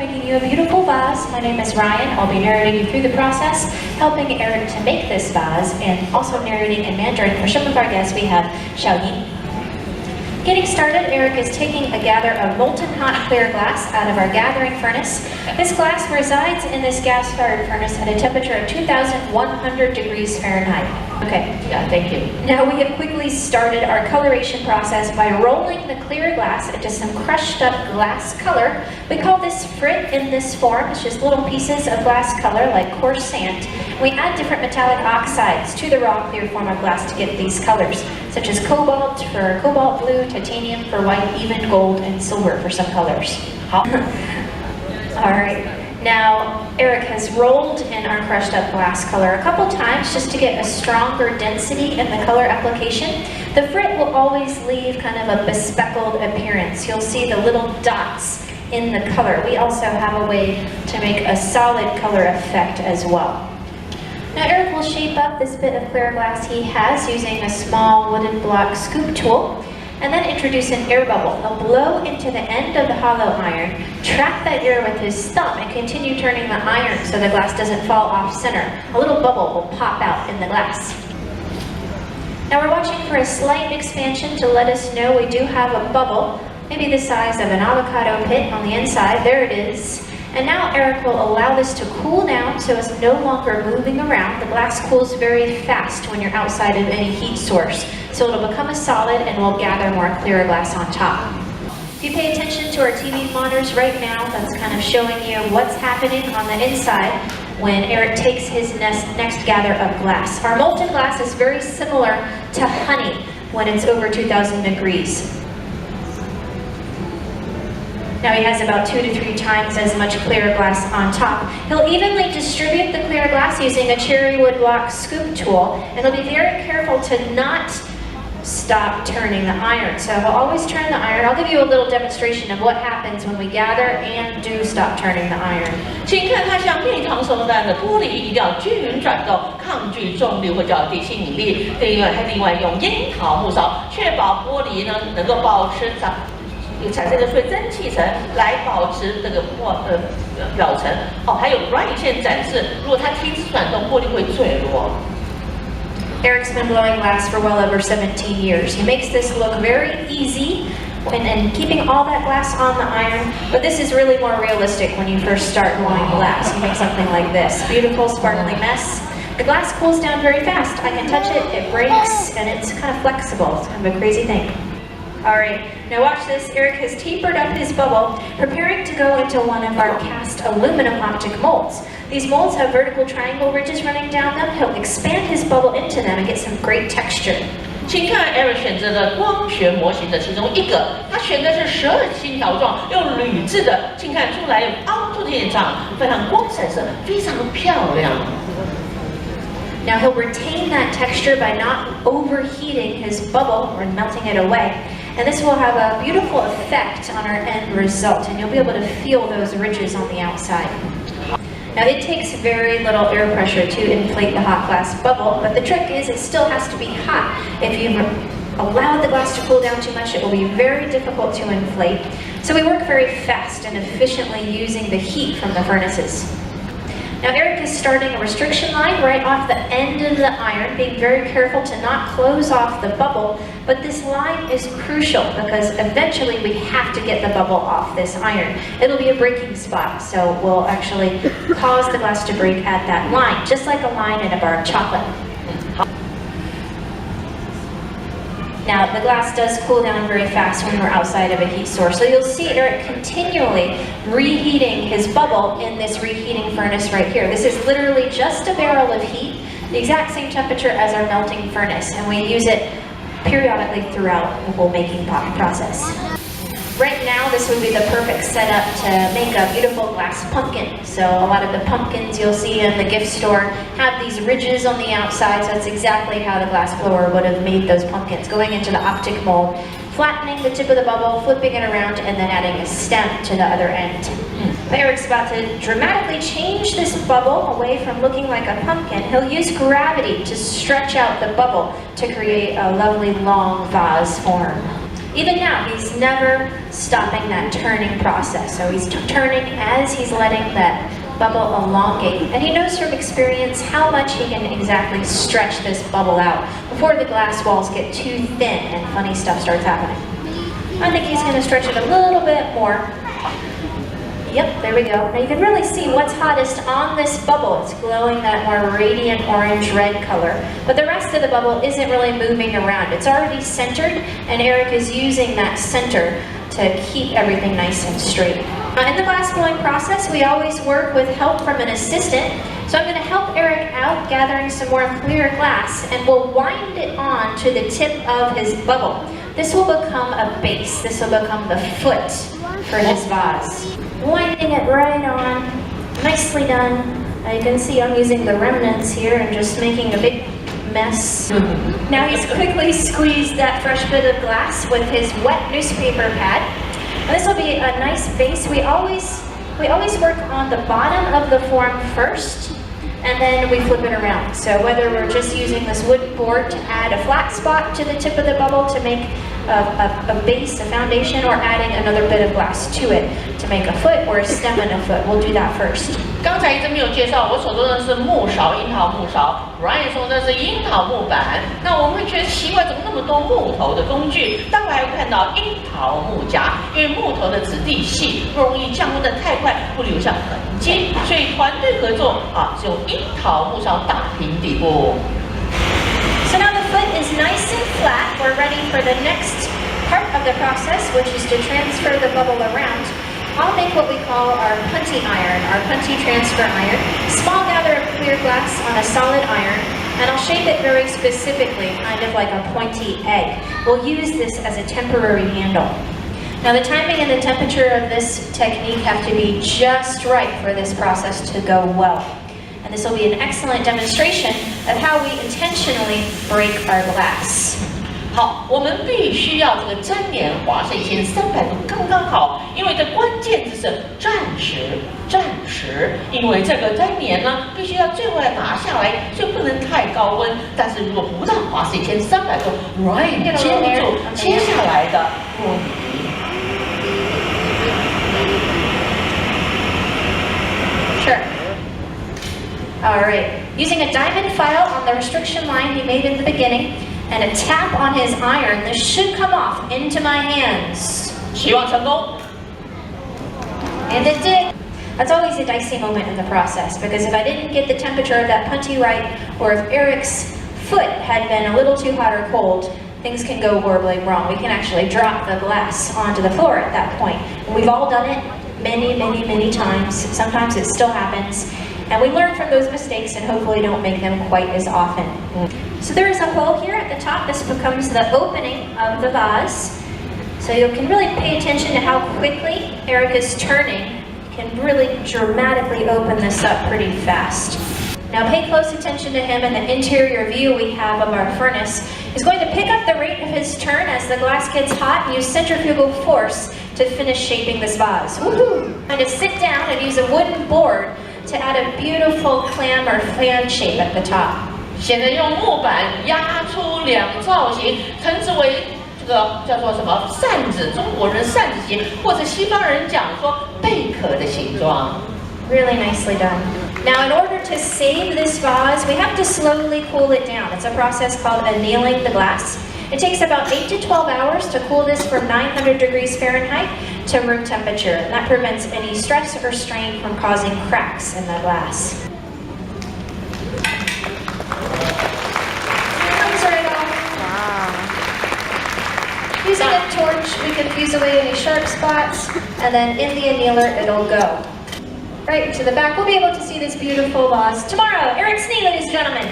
making you a beautiful vase. My name is Ryan. I'll be narrating you through the process, helping Eric to make this vase, and also narrating in Mandarin for some of our guests. We have Xiaoyi. Getting started, Eric is taking a gather of molten hot clear glass out of our gathering furnace. This glass resides in this gas-fired furnace at a temperature of 2,100 degrees Fahrenheit. Okay, yeah, thank you. Now we have quickly started our coloration process by rolling the clear glass into some crushed up glass color. We call this frit in this form. It's just little pieces of glass color like coarse sand. We add different metallic oxides to the raw clear form of glass to get these colors, such as cobalt for cobalt blue, titanium for white, even gold and silver for some colors. Alright, now Eric has rolled in our crushed up glass color a couple times just to get a stronger density in the color application. The frit will always leave kind of a bespeckled appearance. You'll see the little dots in the color. We also have a way to make a solid color effect as well. Now Eric will shape up this bit of clear glass he has using a small wooden block scoop tool, and then introduce an air bubble. He'll blow into the end of the hollow iron, trap that air with his thumb, and continue turning the iron so the glass doesn't fall off center. A little bubble will pop out in the glass. Now we're watching for a slight expansion to let us know we do have a bubble, maybe the size of an avocado pit on the inside. There it is. And now Eric will allow this to cool down so it's no longer moving around. The glass cools very fast when you're outside of any heat source. So it'll become a solid and we'll gather more clear glass on top. If you pay attention to our TV monitors right now, that's kind of showing you what's happening on the inside when Eric takes his next gather of glass. Our molten glass is very similar to honey when it's over 2,000 degrees. Now he has about 2 to 3 times as much clear glass on top. He'll evenly distribute the clear glass using a cherry wood block scoop tool, and he'll be very careful to not stop turning the iron. So he'll always turn the iron. I'll give you a little demonstration of what happens when we gather and do stop turning the iron. 请看它像蜜糖松蛋的玻璃一样均匀转动，抗拒重力或叫地心引力。另外用樱桃木勺确保玻璃呢能够保持产生的水蒸气层来保持这个表层。还有软引线展示，如果它停止转动，玻璃会坠落。Eric's been blowing glass for well over 17 years. He makes this look very easy and keeping all that glass on the iron, but this is really more realistic when you first start blowing glass. You make something like this. Beautiful, sparkly mess. The glass cools down very fast. I can touch it, it breaks, and it's kind of flexible. It's kind of a crazy thing. Alright, now watch this. Eric has tapered up his bubble, preparing to go into one of our cast aluminum optic molds. These molds have vertical triangle ridges running down them. He'll expand his bubble into them and get some great texture. 请看 Eric 选择了光学模型的其中一个，他选的是12星条状，用铝制的，请看出来有凹凸的现象，非常光闪闪，非常漂亮。Now he'll retain that texture by not overheating his bubble or melting it away. And this will have a beautiful effect on our end result, and you'll be able to feel those ridges on the outside. Now it takes very little air pressure to inflate the hot glass bubble, but the trick is it still has to be hot. If you allow the glass to cool down too much, it will be very difficult to inflate. So we work very fast and efficiently using the heat from the furnaces. Now Eric is starting a restriction line right off the end of the iron, being very careful to not close off the bubble, but this line is crucial because eventually we have to get the bubble off this iron. It'll be a breaking spot, so we'll actually cause the glass to break at that line, just like a line in a bar of chocolate. Now, the glass does cool down very fast when we're outside of a heat source. So you'll see Eric continually reheating his bubble in this reheating furnace right here. This is literally just a barrel of heat, the exact same temperature as our melting furnace, and we use it periodically throughout the whole making process. Right now, this would be the perfect setup to make a beautiful glass pumpkin. So a lot of the pumpkins you'll see in the gift store have these ridges on the outside, so that's exactly how the glass blower would have made those pumpkins. Going into the optic mold, flattening the tip of the bubble, flipping it around, and then adding a stem to the other end. Eric's about to dramatically change this bubble away from looking like a pumpkin. He'll use gravity to stretch out the bubble to create a lovely long vase form. Even now, he's never stopping that turning process. So he's turning as he's letting that bubble elongate. And he knows from experience how much he can exactly stretch this bubble out before the glass walls get too thin and funny stuff starts happening. I think he's going to stretch it a little bit more. Yep, there we go. Now you can really see what's hottest on this bubble. It's glowing that more radiant orange-red color. But the rest of the bubble isn't really moving around. It's already centered, and Eric is using that center to keep everything nice and straight. In the glass blowing process, we always work with help from an assistant. So I'm going to help Eric out gathering some more clear glass, and we'll wind it on to the tip of his bubble. This will become a base. This will become the foot for his vase. Winding it right on, nicely done. You can see I'm using the remnants here and just making a big mess. Now he's quickly squeezed that fresh bit of glass with his wet newspaper pad. And this will be a nice base. We always work on the bottom of the form first, and then we flip it around. So whether we're just using this wooden board to add a flat spot to the tip of the bubble to make a base, a foundation, or adding another bit of glass to it to make a foot or a stem and a foot. We'll do that first. 刚才一直没有介绍，我手中的是木勺，樱桃木勺。Ryan 说那是樱桃木板。那我们会觉得奇怪，怎么那么多木头的工具？待会还会看到樱桃木夹，因为木头的质地细，不容易降温的太快，不留下痕迹，所以团队合作是用樱桃木勺打平底部。So now the foot is nice and flat. We're ready for the next part of the process, which is to transfer the bubble around. I'll make what we call our punty iron, our punty transfer iron. Small gather of clear glass on a solid iron, and I'll shape it very specifically, kind of like a pointy egg. We'll use this as a temporary handle. Now the timing and the temperature of this technique have to be just right for this process to go well. And this will be an excellent demonstration of how we intentionally break our glass. 好，我们必须要这个粘连滑是1300度刚刚好，因为这关键字是暂时，暂时，因为这个粘连呢，必须要最后要拿下来，所以不能太高温。但是如果不到滑是1300度 ，Ryan 接不住接下来的玻璃。Sure. All right. Using a diamond file on the restriction line he made in the beginning, and a tap on his iron, this should come off into my hands. 希望成功。 And it did. That's always a dicey moment in the process, because if I didn't get the temperature of that punty right, or if Eric's foot had been a little too hot or cold, things can go horribly wrong. We can actually drop the glass onto the floor at that point. And we've all done it many times. Sometimes it still happens. And we learn from those mistakes and hopefully don't make them quite as often. So there is a hole here at the top. This becomes the opening of the vase. So you can really pay attention to how quickly Eric is turning. You can really dramatically open this up pretty fast. Now pay close attention to him, and the interior view we have of our furnace. He's going to pick up the rate of his turn as the glass gets hot and use centrifugal force to finish shaping this vase. Woohoo! And to sit down and use a wooden board to add a beautiful clam or fan shape at the top. 现在用木板压出两造型，称之为这个叫做什么扇子？中国人扇子形，或者西方人讲说贝壳的形状。 Really nicely done. Now, in order to save this vase, we have to slowly cool it down. It's a process called annealing the glass. It takes about 8 to 12 hours to cool this from 900 degrees Fahrenheit to room temperature. And that prevents any stress or strain from causing cracks in the glass. Comes right off. Wow. Using a torch, we can fuse away any sharp spots, and then in the annealer, it'll go right to the back. We'll be able to see this beautiful vase tomorrow. Eric Snee, ladies and gentlemen.